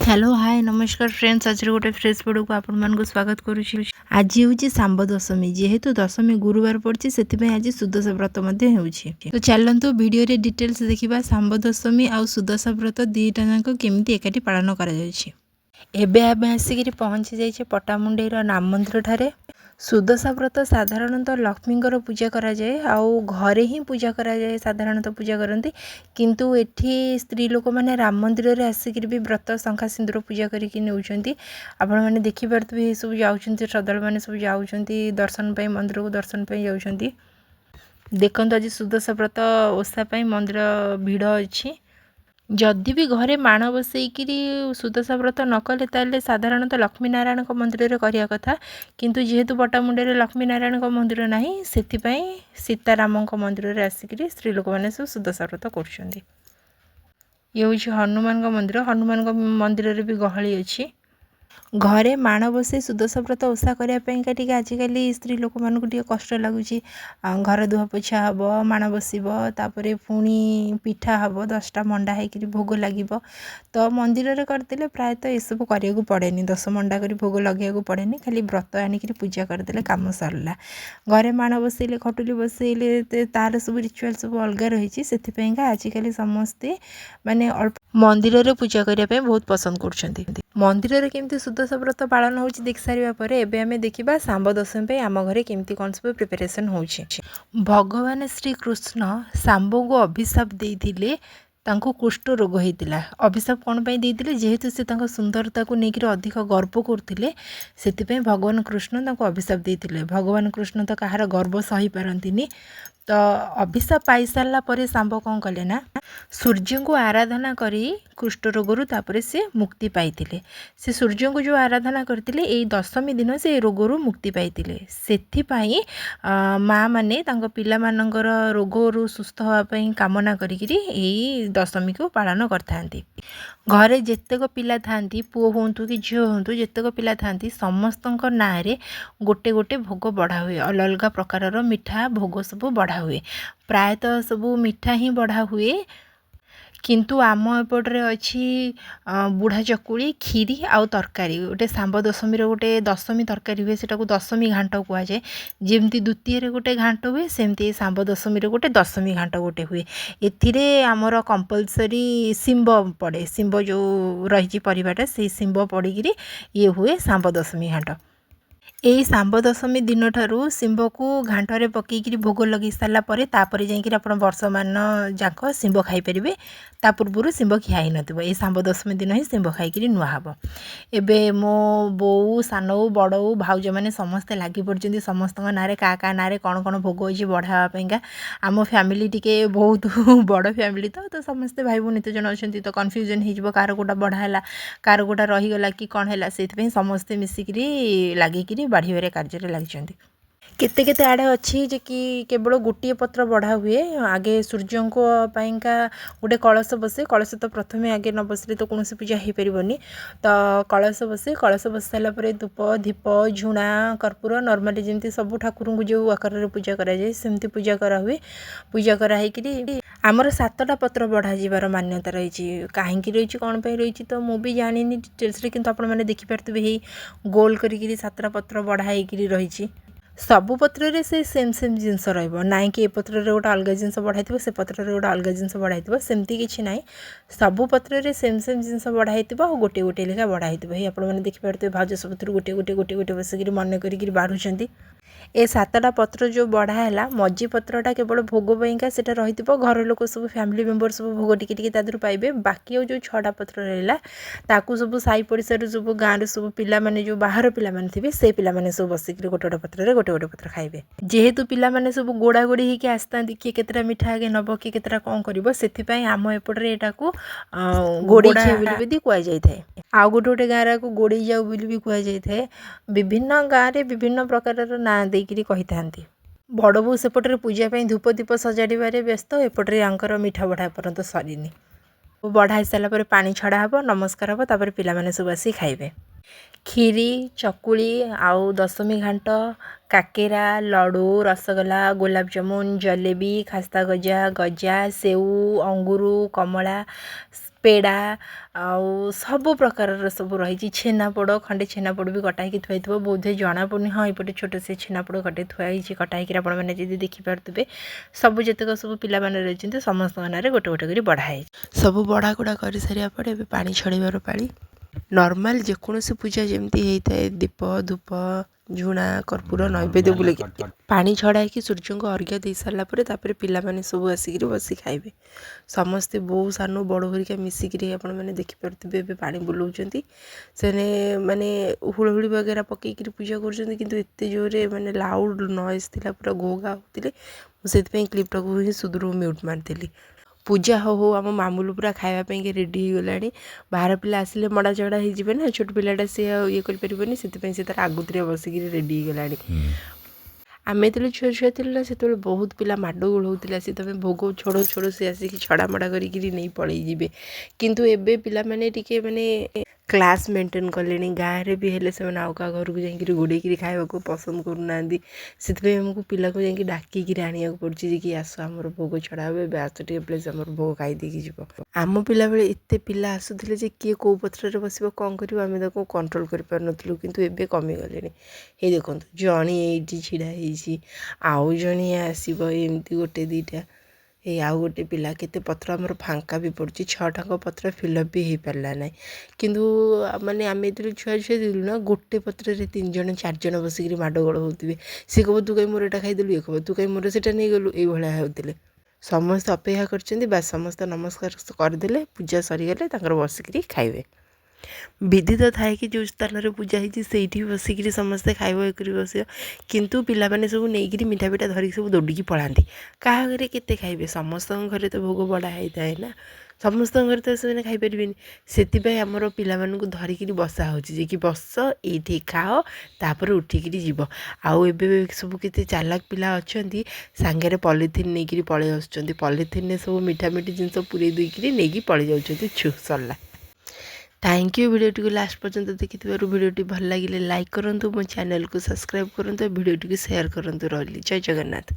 Hello hi नमस्कार friends आज गोटे फ्रेश वीडियो को आपण मान स्वागत करुछि। आज हूँ सांब दशमी जेहेतु दशमी गुरुवार पड़े से आज सुदशा व्रत तो चलतु वीडियो रे डिटेल्स देखा सांब दशमी आउ सुदशा व्रत दुईटा जाक केमी एकाठी पालन कर आसिक पहुँची जाइए पट्टामुंडेईर नाम मंदिर ठारे। सुदशा व्रत साधारणतः लक्ष्मी पूजा कराए आउ घरे ही पूजा कराए साधारणतः पूजा करती किंतु एठी स्त्री लोक मैंने राम मंदिर रे आसिक भी व्रत शंखा सिंदूर पूजा करके नौकरी आपण मैंने देखिपे ये सब जाऊँच श्रद्धा मैंने सब जाऊँच दर्शन पर मंदिर को दर्शन पर जाऊँच। देखो आज सुदशा व्रत ओषा मंदिर भिड़ अच्छी जदि भी घरे माण बसईकि सुदशा व्रत न कले ताले साधारणतः लक्ष्मी नारायण मंदिर में करने कथा किंतु जेहेतु पट्टामुंडे लक्ष्मी नारायण मंदिर ना से सीताराम मंदिर में आसिक स्त्री लोक मैंने सब सुदशा व्रत कर। ये हूँ हनुमान मंदिर। हनुमान मंदिर में भी गहली अच्छी घरे माण बसई सुदशा व्रत ओषा करने आजिकल स्त्री लोक मानक कष्ट लगुच घर धुआ पोछा हम माण बसपर पुणी पिठा हम 10टा मंडा होकर भोग लगे तो मंदिर में करदे प्रायतः यू कराया पड़े 10 मंडा कर भोग लगे पड़े खाली व्रत आनिक पूजा करदे कम सरला। घरे माण बसैले खटुली बसैले तार सब रिचुआल सब अलग रही से आजिकल समस्ते माने मंदिर में पूजा करने बहुत पसंद कर मंदिर में केमती सुदशा व्रत पालन हो देख सारापर एवं आम देखा सांब दशमी आम घरे केमती कौन सब प्रिपेरेसन हो। भगवान श्री कृष्ण सांब को अभिशाप देते कुष्ठ रोग होता अभिशाप कौन देते जेहेतु से सुंदरता को लेकर अधिक गर्व करते से भगवान कृष्ण अभिशाप देते। भगवान कृष्ण तो कहार गर्व सही पारंतिनी तो अभिशाप पाई सारा पर सांब कौन कले ना सूर्य को आराधना करी कुष्ठ रोगरू तापर से मुक्ति पाइतिले। से सूर्य को जो आराधना करते यही दशमी दिन से रोगरू मुक्ति पाइतिले सेथिपाई माँ माने तांको पिला मानकर रोगरू सुस्थ होगापी कामना करी यही दशमी को पालन करथांती। घरे जेतेक पिला थांती पुओ होंतु कि झील होंतु जेतेक पिला थांती समस्तंक नाँ रे गोटे गोटे भोग बढ़ा हुए अलग अलग प्रकार मिठा भोग सब बढ़ा हुए प्रायतः सब मिठा ही बढ़ा हुए किंतु आम एपटे अच्छी बुढ़ा चकुड़ी खीरी आउ तरकारी गोटे सांब दशमी गोटे दशमी तरकारी हुए सेटा को दशमी घाट कहुए जमती द्वितीय गोटे घाट हुए सेमती सांब दशमी गोटे दशमी घाट गोटे हुए एथिरे आमर कंपलसरी शिंब पड़े शिंब जो रही परिवाटा से शिंब पड़िकी ये हुए सांब दशमी घाट। यही सांब दशमी दिन ठारू शिंब को घाटरे पकईकि भोग लगे सारापर तापर जाइए आप वर्ष मान जाक शिंब खाईपर ता पूर्व शिंब खिया ही नथिबो ए सांब दशमी दिन ही शिंब खाई नुआ हम। एबे मो बोऊ सानऊ बड़ऊ भाउज मैंने समस्ते लगी पड़ते समस्त ना क्या ना कौन कौन भोग अच्छी बढ़ावाईका आम फैमिली टी बहुत बड़ फैमिली तो समस्ते भाई भूनी जन अच्छा तो कन्फ्यूजन हो कार कोटा बढ़ाला कार कोटा रहीगला कि कौन है से समस्ते मिसिक लगिकी बाढ़ कार्य लगी केते केते आड़े अच्छी जे कि केवल गोटे पत्र बढ़ा हुए आगे सूर्यों पाइंका गोटे कलश बसे कलश तो प्रथम आगे न बसले तो कौन पूजा हो पारनी तो कलश बसे कलश बस सारापर धूप दीप झुणा कर्पूर नर्माली जमी सब ठाकुर को जो आकार पूजा कराए सेमती पूजा कराहुए पूजा कराई आमर 7टा पत्र बढ़ा जीवार मान्यता रही कहीं रही कौन पर रही तो मुझे जानी डिटेल्स किंतु आपण मैंने देखिपे गोल करी 7टा पत्र बढ़ाई रही सबु पत्र से सेम जिनस रही कि ए पत्र गोटे अलग जिनस बढ़ाई से पत्र गोटे अलग जिनस बढ़ाई सेमती किसी ना सबु पत्र सेम जिनस बढ़ाई गोटे गोटे लेखा बढ़ाई ही आपने देखिपे भाज सब गोटे गोटे गोटे गोटे बसिक मन कर बाढ़ुंट ए 7टा पत्र जो बढ़ाला मझी पत्रटा केवल भोग पाइंका सेटा रही घर लोक सब फैमिली मेंबर सब भोग टिके तादर पाइबे बाकी जो 6टा पत्र रहा ताकू सब साई पड़िशा सब गाँव सब पिला माने जो बाहर पिला माने थे से पिला माने सब बसिक गोटे गोटे पत्र गोटे गोटे पत्र खाइबे जेहेतु पिला माने सब गोड़ा गोड़ी होकर आसता किए केतटा मिठा आगे नब किए केतटा कौन कर से आम एपटे यहाँ गोड़ा भी कहुए आउ गोटे गोटे गाँव को गोड़ी जाऊ भी कहुए विभिन्न गाँव में विभिन्न प्रकार ना देकर कही था बड़ बो सेपटे पूजापी धूप दीप सजाड़े व्यस्त एपटे आंकर मिठा बढ़ा पर्यंत सरीनी बढ़ाई सारापर पानी छड़ा हम नमस्कार हम तापर पिला माने सब आसी खाइबे खीरी चकुली आउ दशमी घाट काकेरा लडू रसगोला गुलाब जामुन जलेबी खास्ता गजा गजा सेऊ अंगूर कमला पेड़ा आउ सब प्रकार सब रही छेनापोड़ खंडे छेनापोड़ भी कटा होगी थुआई बोधे जना पड़ुनि हाँ ये छोट से छेनापोड़ कटे थुआई कटा होकर आपने जी देखिपे सब जितक सब पिला रही समस्त ना गोटे गोटे कर बढ़ाई सब बढ़ा गुड़ा कर सारे पा छड़ार पाली नॉर्मल जेकोसी पूजा जमती होता है दीप धूप झुणा कर्पूर नैवेद्य बुले पानी छड़ाई सूर्य को अर्घ्य दे सारापर पाने सब आसिक बस खाइबे समस्ते बो सान बड़ हरिका मिसिक आपने देखिपे पा बुलाऊँ से मैंने हुड़हुड़ी वगैरह पकईकि पूजा करते जोरे मैंने लाउड नॉइज थिला पूरा घोघा होते मुझे क्लिपटा को ही सुदूर म्यूट मारदेली पूजा हो हो आम मामूलू पूरा खावाई रेडी हो गला बाहर पिला आसिले मड़ा चढ़ा हो ना छोट पिलाटा सी ये कर से तार आगुतिया बसिक रेडी हो गला आम जो छुआ छुआ थी ना से बहुत पिला माड़ गोल होता सी तुम भोग छोड़ छोड़ सी आसिक छड़ा मड़ा कर पलैजे किंतु एबे पिला माने टिके माने क्लास मेंटेन कले गाँव में भी हेले से आउ क्या घर को जाकि गोड़े खावा पसंद करूना से आमको पिला को जाकि डाकिक आने पड़े कि आस आम भोग छड़ा हे आस टे प्लीज आम भोग खाई जीव आम पिला बेले एत पिला आसुले किए कौ पत्र बस कौन कर आम कंट्रोल कर पार्लु किंतु एबे कमिगले ये देखो जणी ये ढड़ा आउ जणी आसब एमती गोटे दीटा ये आउ गोटे पिला केते पत्र आमर फांका भी पड़ी 6टा पत्र फिलअप भी हो पारा ना किंतु माने आम ये छुआ छुआ दिलु ना गोटे पत्र 3 जन 4 जन बसिक माड़गोड़ होते सी कह तू कहीं मोर एटा खाईदेलु ये कह तू कहीं मोर से नहीं गलु ये होते समस्त अपेक्षा कर बास समस्त नमस्कार करदे पूजा सरीगले बसिक खाइबे विधि तो थाए कि जो स्थान में पूजा होती बसिक समस्ते खाइब एक बस किंतु पिला माने सब नहीं मिठा पिठा धरिक सब दौड़ी पलाती क्या घरे केते खाइबे समस्त घरे तो भोग बड़ा होता है ना समस्त घर तो से खाईपर से आमर पाक धरिक बसा हो कि बस ये खाओ तापर उठिक जीव आउ ए सब के चालाक पिला अच्छा सांगे पॉलीथिन नहीं पलि आसुँच पॉलीथिन सब मिठा मिठी जिनस पूरे देकी नहीं पलि जाऊँ छु सरला थैंक यू वीडियो को लास्ट पर्यंत देखि वीडियो भल लगे लाइक करूँ मो चैनल को सब्सक्राइब करूँ वीडियो को शेयर करूँ रही जय जगन्नाथ।